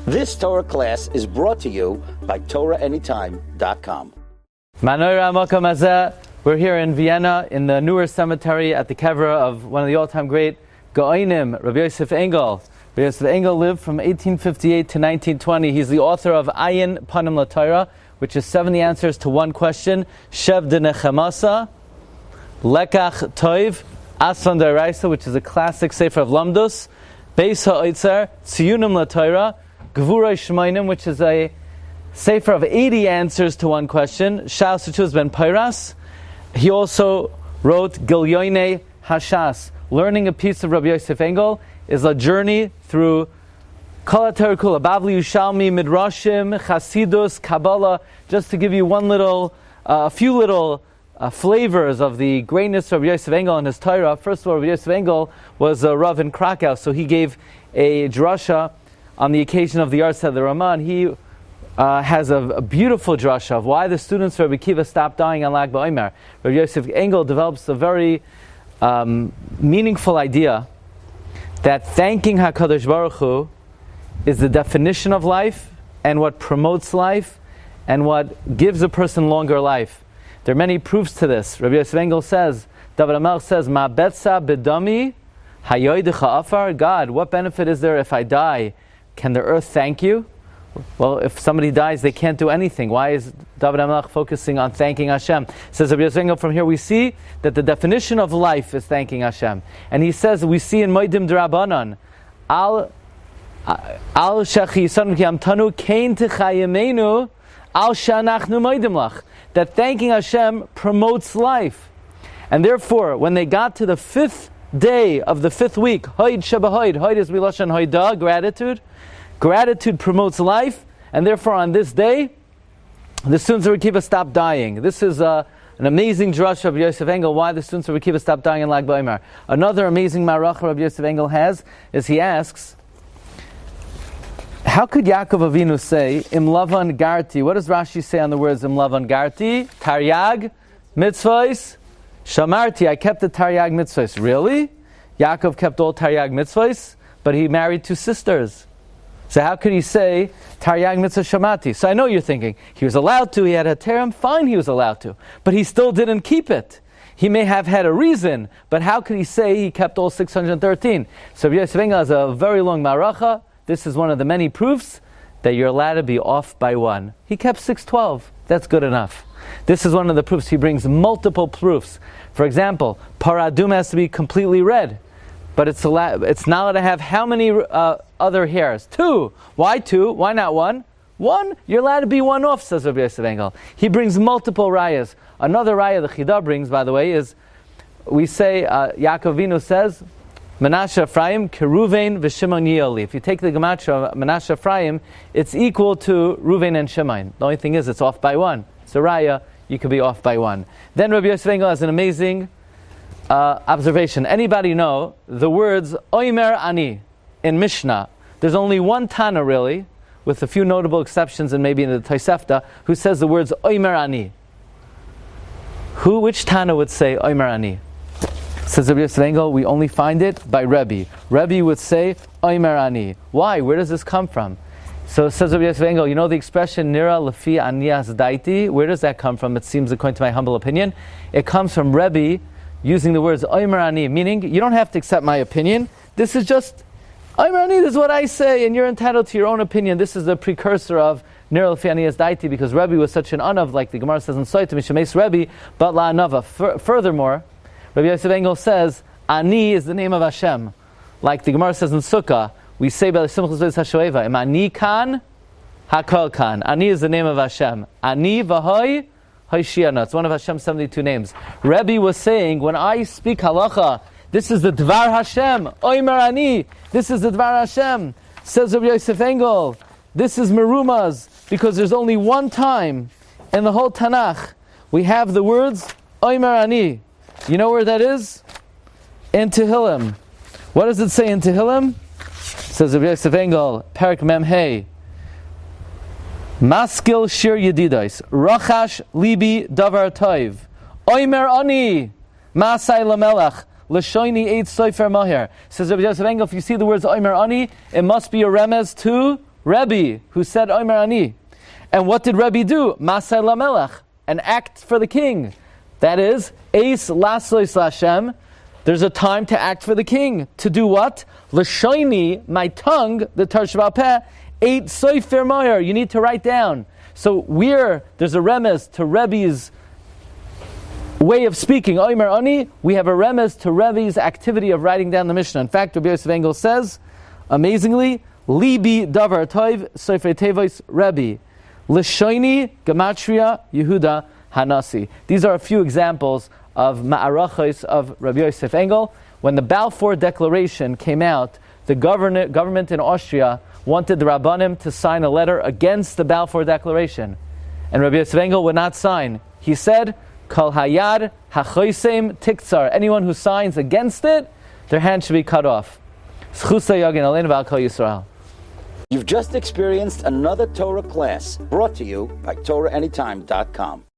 This Torah class is brought to you by TorahAnytime.com. We're here in Vienna in the newer cemetery at the Kever of one of the all-time great Goinim, Rabbi Yosef Engel. Rabbi Yosef Engel lived from 1858 to 1920. He's the author of Ayin Panim LaTorah, which is 70 answers to one question, Shev de Nechemasa, Lekach Toiv, Asvan D'Oraisa, which is a classic sefer of Lamdus, Beis HaOitzer, Tziyunim LaTorah, Gvurei Shmainim, which is a sefer of 80 answers to one question, Shas Chuz Ben Pairas. He also wrote Gilyoinei Hashas. Learning a piece of Rabbi Yosef Engel is a journey through Kol HaTorah Kula, Bavli, Yushalmi, Midrashim, Chasidus, Kabbalah, just to give you a few little flavors of the greatness of Rabbi Yosef Engel and his Torah. First of all, Rabbi Yosef Engel was a Rav in Krakow, so he gave a drasha on the occasion of the Yartzeit of the Raman. He has a beautiful drasha of why the students of Rabbi Kiva stopped dying on Lag BaOmer. Rabbi Yosef Engel develops a very meaningful idea that thanking HaKadosh Baruch Hu is the definition of life and what promotes life and what gives a person longer life. There are many proofs to this. Rabbi Yosef Engel says, David HaMelech says, Ma betza bedami hayoidecha afar. God, what benefit is there if I die? Can the earth thank you? Well, if somebody dies, they can't do anything. Why is David HaMelech focusing on thanking Hashem? Says Rabbi Yosef Engel, from here we see that the definition of life is thanking Hashem. And he says, we see in Moedim D'Rabbanan, Al Shechi Yisanu Ki Amtanu Kein Techayimenu Al Shanachnu Moedim Lach, that thanking Hashem promotes life. And therefore, when they got to the 5th day of the 5th week, Hoid Shabahoid, Hoid is Miloshan Hoida, gratitude. Gratitude promotes life, and therefore on this day, the students of Rekiva stop dying. This is an amazing drush of Yosef Engel, why the students of Rekiva stop dying in Lag BaOmer. Another amazing marach Rabbi Yosef Engel has is he asks, how could Yaakov Avinu say, Im Lavan Garti? What does Rashi say on the words Im Lavan Garti? Taryag, mitzvahs, Shamarti, I kept the Taryag mitzvahs. Really? Yaakov kept all Taryag mitzvahs, but he married 2 sisters. So how could he say, Taryag mitzvah shamati? So I know you're thinking, he was allowed to, he had a terem, fine, he was allowed to. But he still didn't keep it. He may have had a reason, but how could he say he kept all 613? So Rabbi Yosef Engel has a very long maracha. This is one of the many proofs that you're allowed to be off by 1. He kept 612. That's good enough. This is one of the proofs. He brings multiple proofs. For example, paradum has to be completely red. But it's not allowed to have how many other hairs? 2. Why 2? Why not 1? 1, you're allowed to be 1 off, says Rabbi Yosef Engel. He brings multiple rayas. Another raya the Chida brings, by the way, is we say, Yaakov Avinu says, Menashe Ephraim, Keruvain v'Shimon Yoli. If you take the gematria of Menashe Ephraim, it's equal to Ruvain and Shimon. The only thing is, it's off by 1. So raya, you could be off by 1. Then Rabbi Yosef Engel has an amazing observation. Anybody know the words Oimer Ani in Mishnah? There's only one Tana really, with a few notable exceptions and maybe in the Tosefta, who says the words Oimer Ani. Which Tana would say Oimer Ani? Says Rabbi Yosef Engel, we only find it by Rebbe. Rebbe would say Oimer Ani. Why? Where does this come from? So says Rabbi Yosef Engel, you know the expression Nira Lefi Aniyas Daiti? Where does that come from? It seems, according to my humble opinion, it comes from Rebbe using the words Oimer Ani, meaning you don't have to accept my opinion. This is just Oimer Ani, this is what I say, and you're entitled to your own opinion. This is the precursor of Nir Lefi Aniyas Daiti, because Rebbe was such an anav, like the Gemara says in Soita, Mishameis Rebbe, but la anava. Furthermore, Rabbi Yosef Engel says Ani is the name of Hashem, like the Gemara says in Sukkah. We say by the Simchas Beis Hashoeva, Im Ani kan, Hakol kan. Ani is the name of Hashem. Ani v'hoi Haishiyana. It's one of Hashem's 72 names. Rebbe was saying, when I speak halacha, this is the Dvar Hashem. Oimer Ani. This is the Dvar Hashem. Says Rabbi Yosef Engel, this is Merumaz, because there's only one time in the whole Tanakh we have the words Oimer Ani. You know where that is? In Tehillim. What does it say in Tehillim? Says Rabbi Yosef Engel, Perak Mem Maskil Shir Yedidais, Rachash Libi Davar Toiv, Oimer Ani, Masai Lamelach, Lashoini Eid Soifer Maher. Says Rabbi Yosef Engel, if you see the words Oimer Ani, it must be a remez to Rebbe, who said Omer Ani. And what did Rebbe do? Masay lamelech, an act for the king. That is, Eis lasois lashem. There's a time to act for the king. To do what? L'shoini, my tongue, the Torah Sheba'al Peh, eit soifer moyer. You need to write down. So there's a remez to Rebbe's way of speaking. Omer Ani, we have a remez to Rebbe's activity of writing down the Mishnah. In fact, Rabbi Yosef Engel says, amazingly, Libi davar toiv soifer tevois Rebbe. L'shoini gematria Yehuda HaNasi. These are a few examples of ma'arachos of Rabbi Yosef Engel. When the Balfour Declaration came out, the government in Austria wanted the Rabbanim to sign a letter against the Balfour Declaration. And Rabbi Yosef Engel would not sign. He said, Kol hayad hachoisem tiktzar. Anyone who signs against it, their hand should be cut off. You've just experienced another Torah class brought to you by TorahAnytime.com.